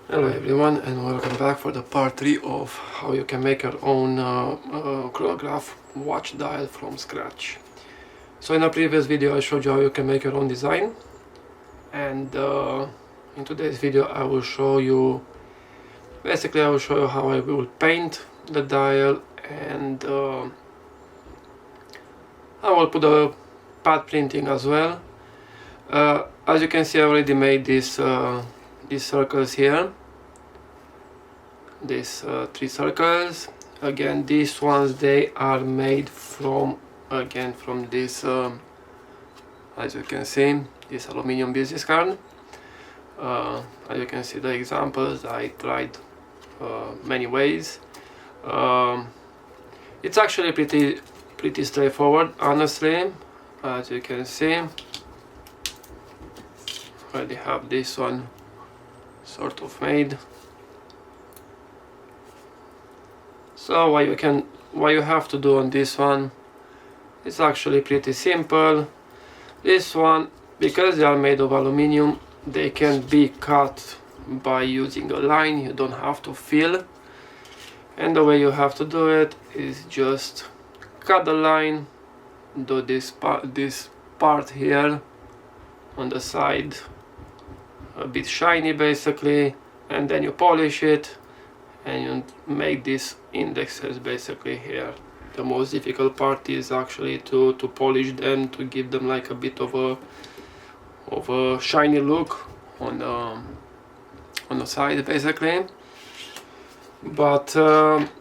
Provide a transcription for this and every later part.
Hello everyone, and welcome back for the part 3 of how you can make your own chronograph watch dial from scratch. So in a previous video I showed you how you can make your own design, and in today's video I will show you how I will paint the dial, and I will put the pad printing as well. As you can see, I already made these circles here, these 3 circles. Again, these ones, they are made from this as you can see, this aluminium business card. As you can see the examples, I tried many ways. It's actually pretty straightforward, honestly. As you can see, I already have this one sort of made. So what you have to do on this one, it's actually pretty simple. This one, because they are made of aluminium, they can be cut by using a line. You don't have to fill, and the way you have to do it is just cut the line, do this part here on the side a bit shiny basically, and then you polish it and you make these indexes basically here. The most difficult part is actually to polish them, to give them like a bit of a shiny look on the side basically. But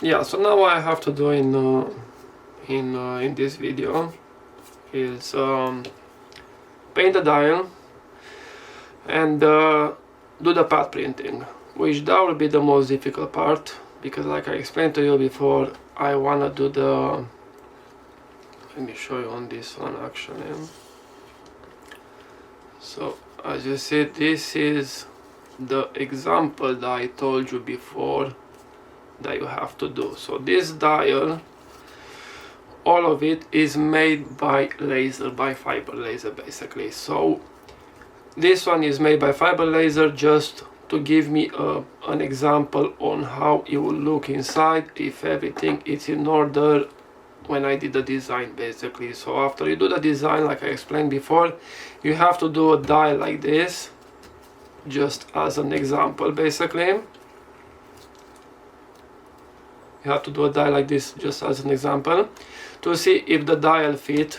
yeah, so now what I have to do in this video is paint the dial and do the pad printing, which that will be the most difficult part, because like I explained to you before, I wanna do the, let me show you on this one actually. So as you see, this is the example that I told you before that you have to do. So this dial, all of it is made by laser, by fiber laser basically. So this one is made by fiber laser just to give me an example on how it will look inside, if everything is in order when I did the design basically. So after you do the design, like I explained before, you have to do a dial like this, just as an example basically. You have to do a dial like this just as an example to see if the dial fit,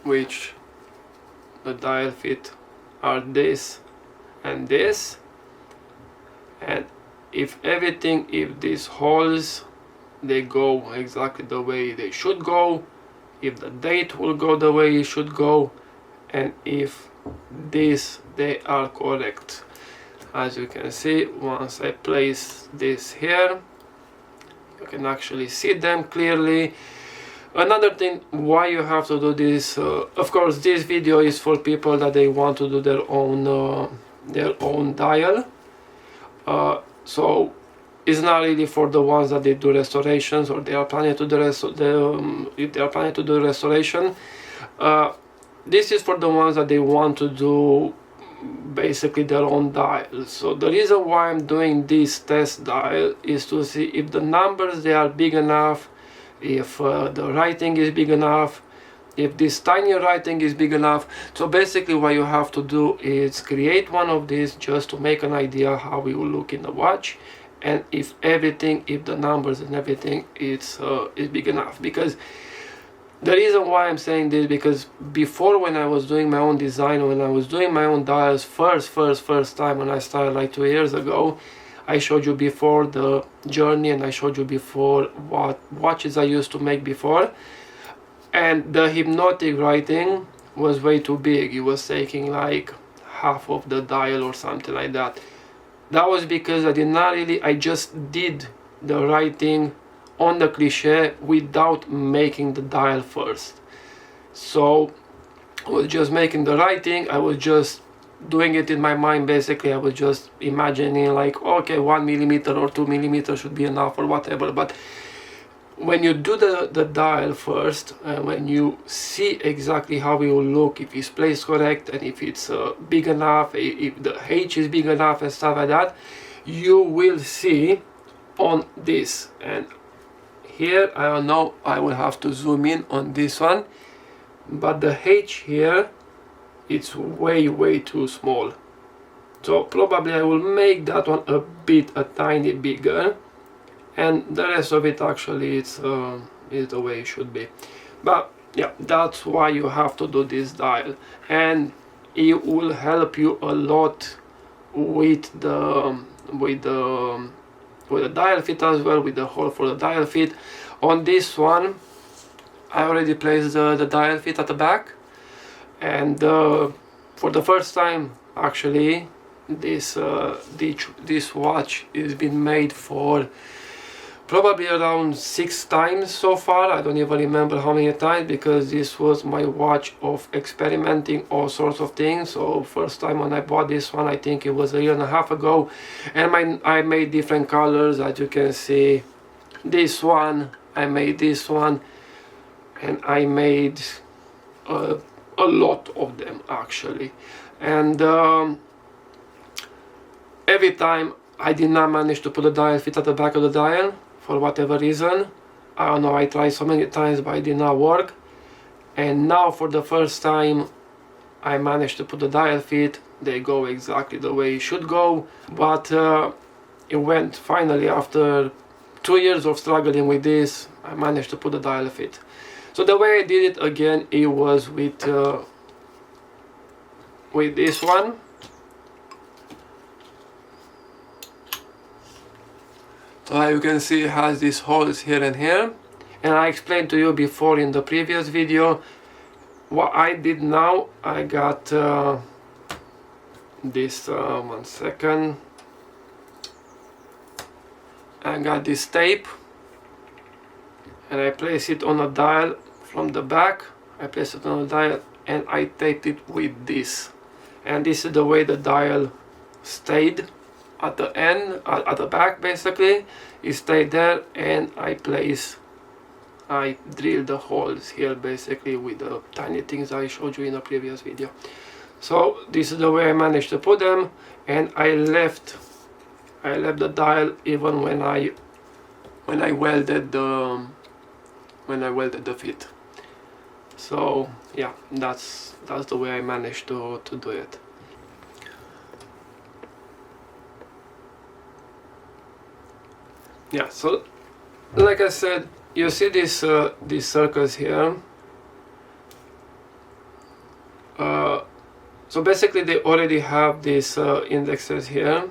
which the dial fit are this and this, and if these holes, they go exactly the way they should go, if the date will go the way it should go, and if they are correct. As you can see, once I place this here, you can actually see them clearly. Another thing why you have to do this, of course this video is for people that they want to do their own dial, so it's not really for the ones that they do restorations, or they are planning to do if they are planning to do restoration. This is for the ones that they want to do basically their own dial. So the reason why I'm doing this test dial is to see if the numbers, they are big enough, if the writing is big enough, if this tiny writing is big enough. So basically what you have to do is create one of these just to make an idea how it will look in the watch, and if the numbers and everything is big enough. Because the reason why I'm saying this, because before, when I was doing my own design, when I was doing my own dials first time, when I started like 2 years ago, I showed you before the journey, and I showed you before what watches I used to make before, and the hypnotic writing was way too big. It was taking like half of the dial or something like that. That was because I just did the writing on the cliche without making the dial first. So I was just making the writing, I was just doing it in my mind basically. I was just imagining like, okay, 1 millimeter or 2 millimeters should be enough or whatever. But when you do the dial first, when you see exactly how it will look, if it's placed correct and if it's big enough, if the H is big enough and stuff like that, you will see on this. And here, I don't know, I will have to zoom in on this one, but the H here, it's way too small. So probably I will make that one a tiny bigger, and the rest of it actually is the way it should be. But yeah, that's why you have to do this dial, and it will help you a lot with the dial fit as well, with the hole for the dial fit. On this one, I already placed the dial fit at the back, and for the first time actually, this watch is been made for probably around 6 times so far. I don't even remember how many times, because this was my watch of experimenting all sorts of things. So first time when I bought this one, I think it was a year and a half ago, and I made different colors, as you can see. This one, I made this one, and I made a lot of them actually, and every time I did not manage to put the dial fit at the back of the dial for whatever reason. I don't know, I tried so many times but it did not work, and now for the first time I managed to put the dial fit. They go exactly the way it should go, but it went finally after 2 years of struggling with this. I managed to put the dial fit. So the way I did it again, it was with this one. So you can see it has these holes here and here, and I explained to you before in the previous video what I did. Now I got this 1 second, I got this tape, and I place it on a dial from the back. I place it on a dial and I taped it with this, and this is the way the dial stayed at the end, at the back basically. It stayed there, and I drilled the holes here basically with the tiny things I showed you in the previous video. So this is the way I managed to put them, and I left the dial even when I welded the fit. So yeah, that's the way I managed to do it. Yeah, so like I said, you see these circles here. So basically they already have these indexes here.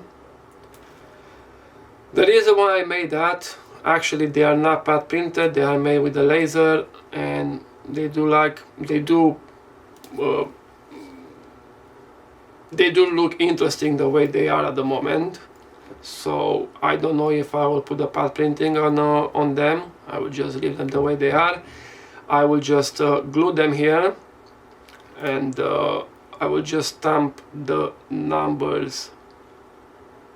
The reason why I made that, actually they are not pad printed, they are made with the laser, and they do look interesting the way they are at the moment. So I don't know if I will put the pad printing on them. I will just leave them the way they are. I will just glue them here, and I will just stamp the numbers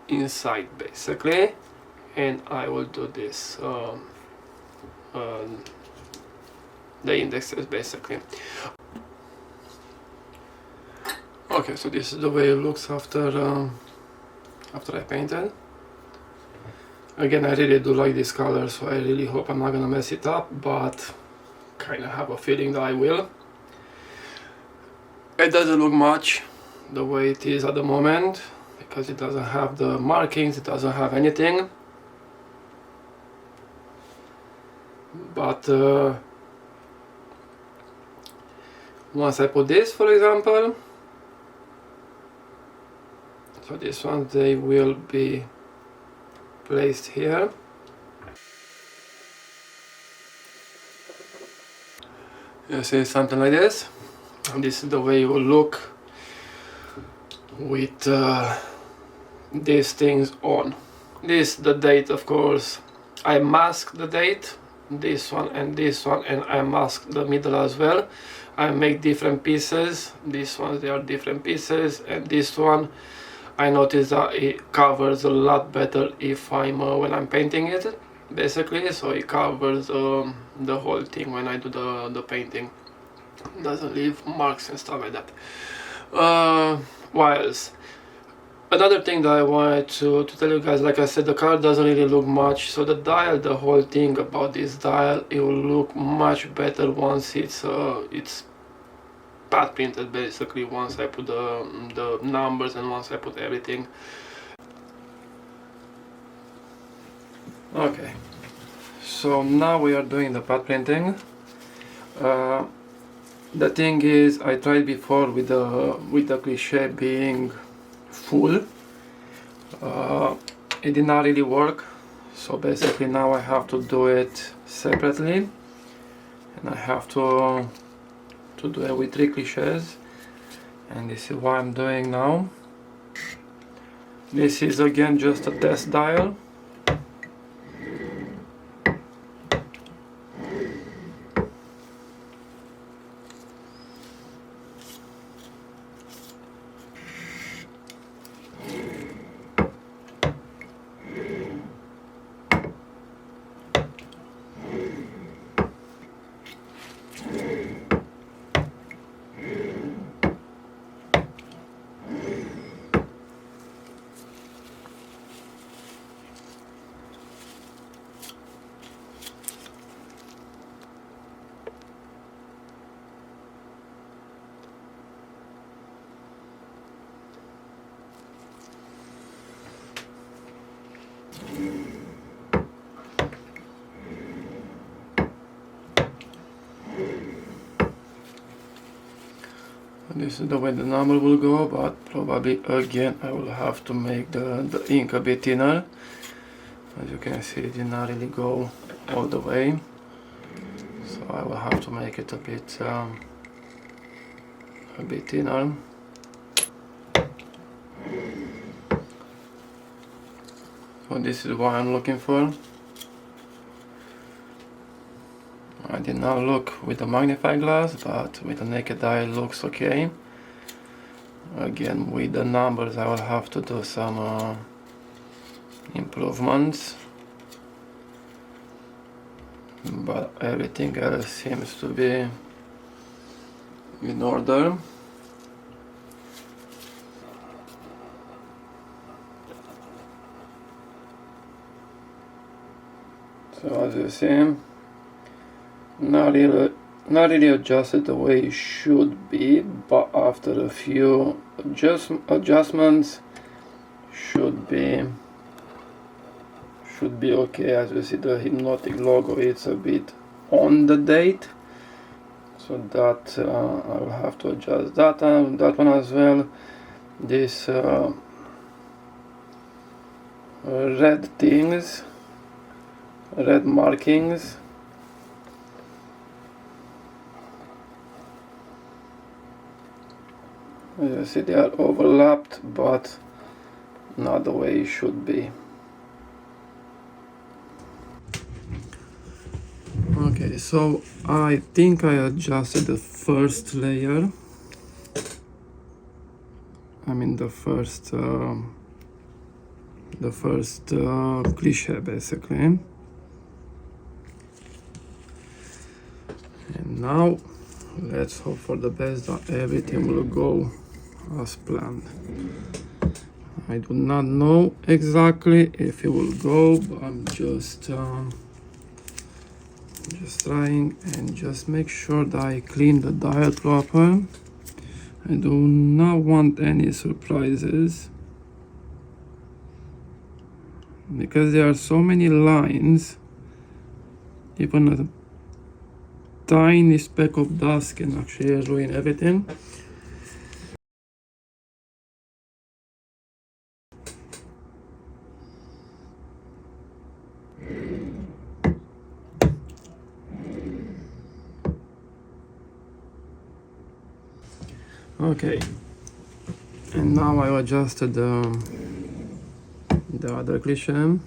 inside basically, and I will do this the indexes basically. Okay, so this is the way it looks after I painted. Again, I really do like this color, so I really hope I'm not gonna mess it up, but kind of have a feeling that I will. It doesn't look much the way it is at the moment, because it doesn't have the markings, it doesn't have anything. But once I put this, for example, so these ones, they will be placed here. You see something like this, and this is the way it will look with these things on. This the date, of course. I mask the date, this one, and I mask the middle as well. I make different pieces. These ones, they are different pieces, and this one I noticed that it covers a lot better if I'm when I'm painting it. basically, so it covers the whole thing when I do the painting. Doesn't leave marks and stuff like that. What else? Another thing that I wanted to tell you guys, like I said, the color doesn't really look much, so the dial, the whole thing about this dial, it will look much better once it's pad printed, basically, once I put the numbers and once I put everything. Okay, so now we are doing the pad printing. The thing is, I tried before with the cliche being full. It did not really work, so basically now I have to do it separately, and I have to do it with 3 cliches, and this is what I'm doing now. This is again just a test dial. This is the way the number will go, but probably again I will have to make the ink a bit thinner. As you can see, it did not really go all the way, so I will have to make it a bit thinner. So this is what I'm looking for. I did not look with the magnifying glass, but with the naked eye it looks okay. Again, with the numbers I will have to do some improvements, but everything else seems to be in order. So as you see, not really adjusted the way it should be, but after a few adjustments should be okay. As you see, the hypnotic logo is a bit on the date, so that I will have to adjust that one as well. This red markings, as you see, they are overlapped, but not the way it should be. Okay, so I think I adjusted the first layer. I mean the first cliche, basically. And now let's hope for the best that everything will go as planned. I do not know exactly if it will go, but I'm just trying, and just make sure that I clean the dial proper. I do not want any surprises, because there are so many lines. Even a tiny speck of dust can actually ruin everything. Okay, and now I adjusted the other cliche.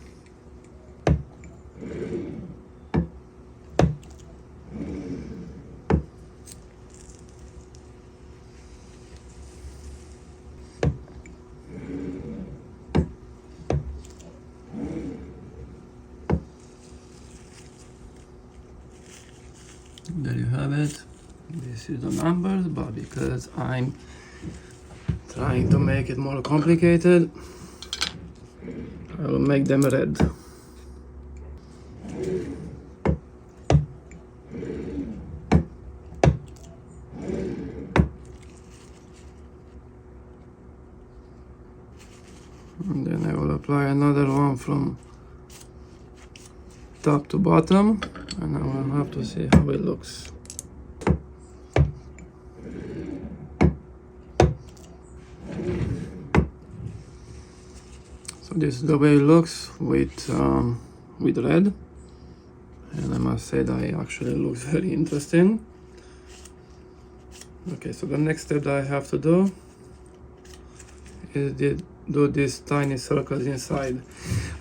have it. This is the numbers, but because I'm trying to make it more complicated, I will make them red. And then I will apply another one from top to bottom, and I will have to see how it looks. So this is the way it looks with red, and I must say that it actually looks very interesting. Okay, so the next step that I have to do is do these tiny circles inside.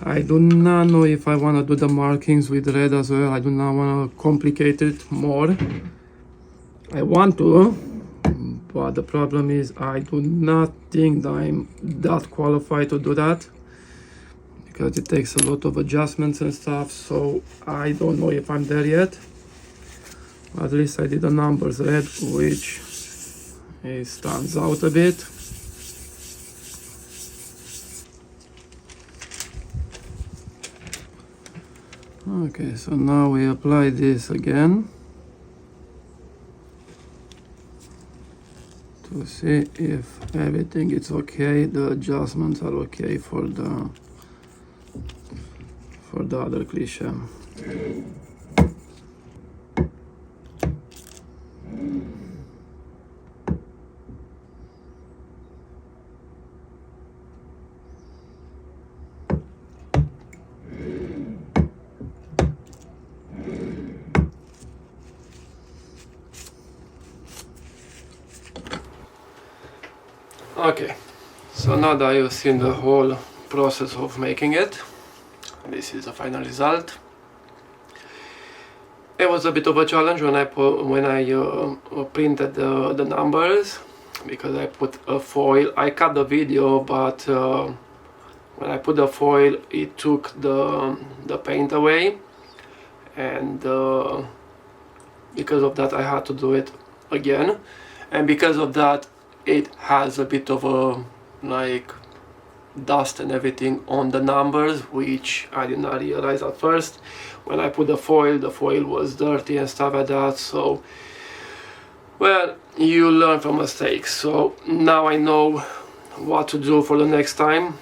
I do not know if I want to do the markings with red as well. I do not want to complicate it more. I want to, but the problem is I do not think that I'm that qualified to do that, because it takes a lot of adjustments and stuff, so I don't know if I'm there yet. At least I did the numbers red, which it stands out a bit. Okay, so now we apply this again to see if everything is okay, the adjustments are okay for the other cliche. Okay, so now that you've seen the whole process of making it, this is the final result. It was a bit of a challenge when I printed the numbers, because I put a foil. I cut the video, but when I put the foil, it took the paint away, and because of that I had to do it again, and because of that it has a bit of a like dust and everything on the numbers, which I did not realize at first. When I put the foil was dirty and stuff like that. So, well, you learn from mistakes. So now I know what to do for the next time.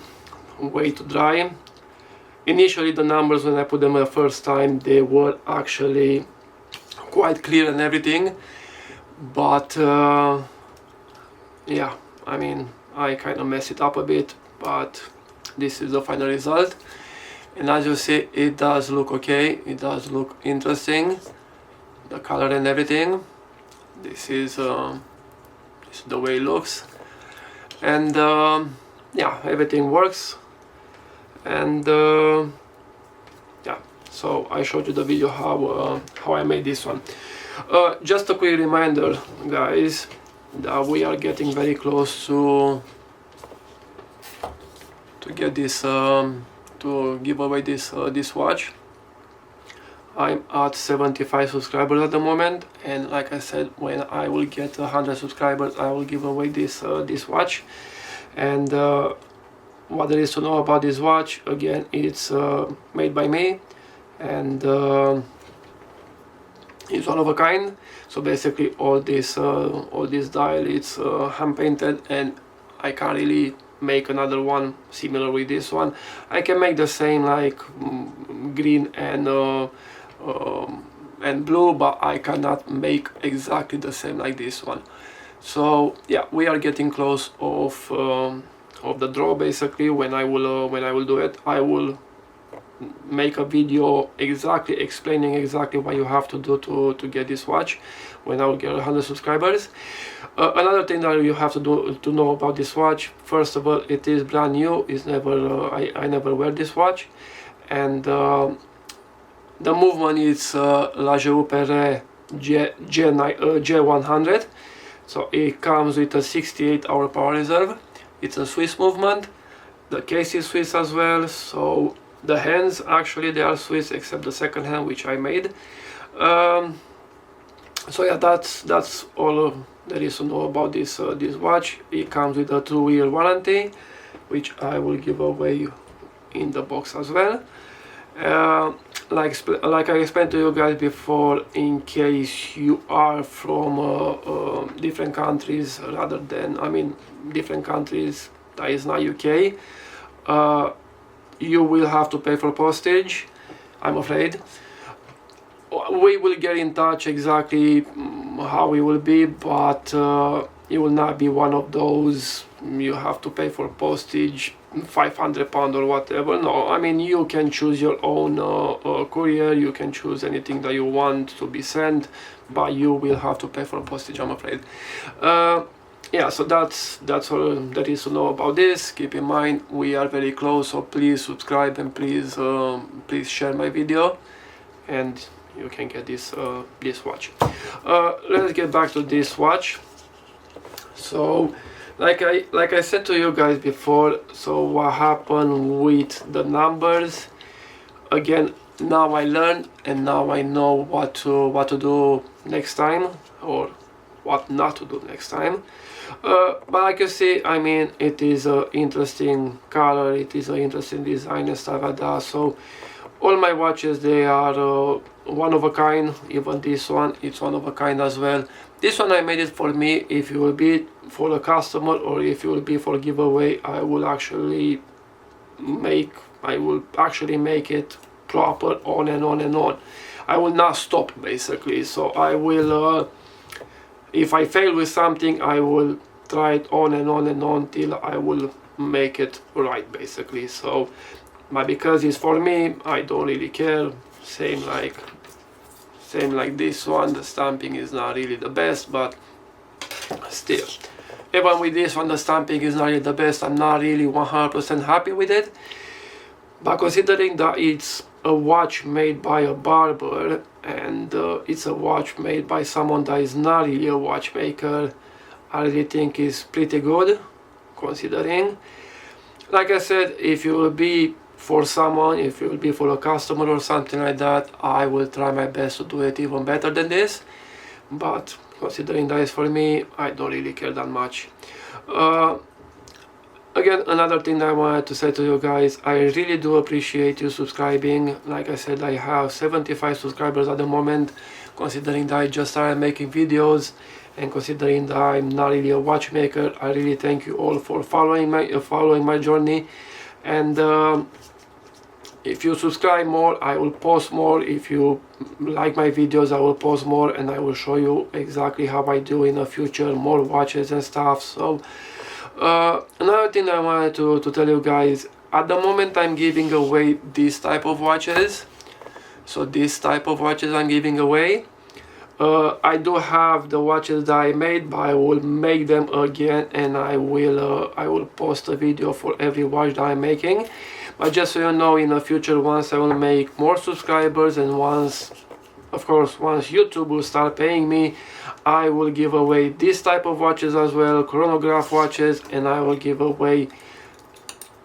Wait to dry. Initially the numbers, when I put them the first time, they were actually quite clear and everything, but yeah, I mean, I kind of messed it up a bit, but this is the final result. And as you see, it does look okay, it does look interesting, the color and everything. This is the way it looks, and yeah, everything works. And yeah, so I showed you the video how I made this one. Just a quick reminder, guys, that we are getting very close to get this to give away this watch. I'm at 75 subscribers at the moment, and like I said, when I will get 100 subscribers, I will give away this watch. And what there is to know about this watch, again, it's made by me, and it's one of a kind. So basically all this dial, it's hand painted, and I can't really make another one similar with this one. I can make the same, like green and blue, but I cannot make exactly the same like this one. So yeah, we are getting close of the draw. Basically, when I will do it, I will make a video exactly explaining exactly what you have to do to get this watch when I will get 100 subscribers. Another thing that you have to do to know about this watch: first of all, it is brand new. It's never I never wear this watch, and the movement is La Perret G100. So it comes with a 68-hour power reserve. It's a Swiss movement. The case is Swiss as well. So the hands, actually, they are Swiss, except the second hand, which I made. So yeah, that's all there is to know about this this watch. It comes with a 2-year warranty, which I will give away in the box as well. Like I explained to you guys before, in case you are from different countries, rather than, I mean, different countries that is not UK, you will have to pay for postage, I'm afraid. We will get in touch exactly how it will be, but it will not be one of those you have to pay for postage £500 or whatever. No, I mean, you can choose your own courier, you can choose anything that you want to be sent, but you will have to pay for postage, I'm afraid. Yeah, so that's all there is to know about this. Keep in mind, we are very close, so please subscribe and please please share my video, and you can get this this watch. Let's get back to this watch. So like I said to you guys before, so what happened with the numbers, again, now I learned and now I know what to do next time, or what not to do next time. But like you see, I mean, it is an interesting color, it is an interesting design and stuff like that. So all my watches, they are one of a kind. Even this one, it's one of a kind as well. This one I made it for me. If it will be for a customer or if it will be for giveaway, I will actually make it proper on and on and on. I will not stop, basically. So I will if I fail with something, I will try it on and on and on till I will make it right, basically. So, but because it's for me, I don't really care. Same like this one, the stamping is not really the best, but still, even with this one, the stamping is not really the best. I'm not really 100% happy with it, but considering that it's a watch made by a barber and it's a watch made by someone that is not really a watchmaker, I really think it's pretty good, considering. Like I said, if you will be for someone, if it will be for a customer or something like that, I will try my best to do it even better than this, but considering that is for me, I don't really care that much. Again, another thing that I wanted to say to you guys, I really do appreciate you subscribing. Like I said, I have 75 subscribers at the moment, considering that I just started making videos, and considering that I'm not really a watchmaker. I really thank you all for following my journey. And if you subscribe more, I will post more. If you like my videos, I will post more, and I will show you exactly how I do in the future, more watches and stuff. So another thing I wanted to tell you guys, at the moment I'm giving away this type of watches. So this type of watches I'm giving away. I do have the watches that I made, but I will make them again, and I will post a video for every watch that I'm making. But just so you know, in the future, once I will make more subscribers, and once YouTube will start paying me, I will give away this type of watches as well, chronograph watches, and I will give away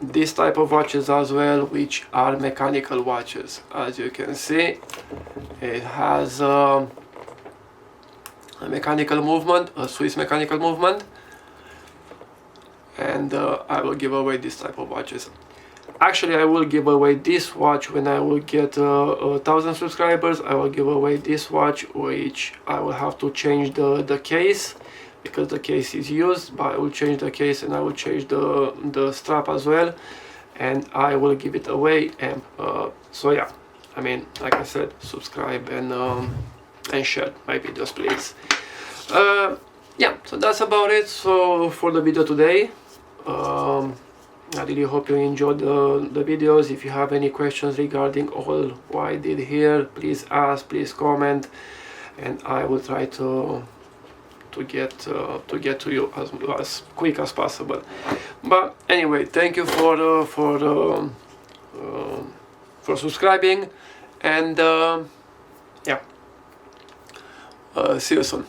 this type of watches as well, which are mechanical watches. As you can see, it has a mechanical movement, a Swiss mechanical movement, and I will give away this type of watches. Actually, I will give away this watch when I will get 1,000 subscribers. I will give away this watch, which I will have to change the case, because the case is used, but I will change the case and I will change the strap as well, and I will give it away. And so yeah, I mean, like I said, subscribe and share my videos, please. Yeah, so that's about it. So for the video today, I really hope you enjoyed the videos. If you have any questions regarding all what I did here, please ask, please comment, and I will try to get to you as quick as possible. But anyway, thank you for subscribing, and yeah, see you soon.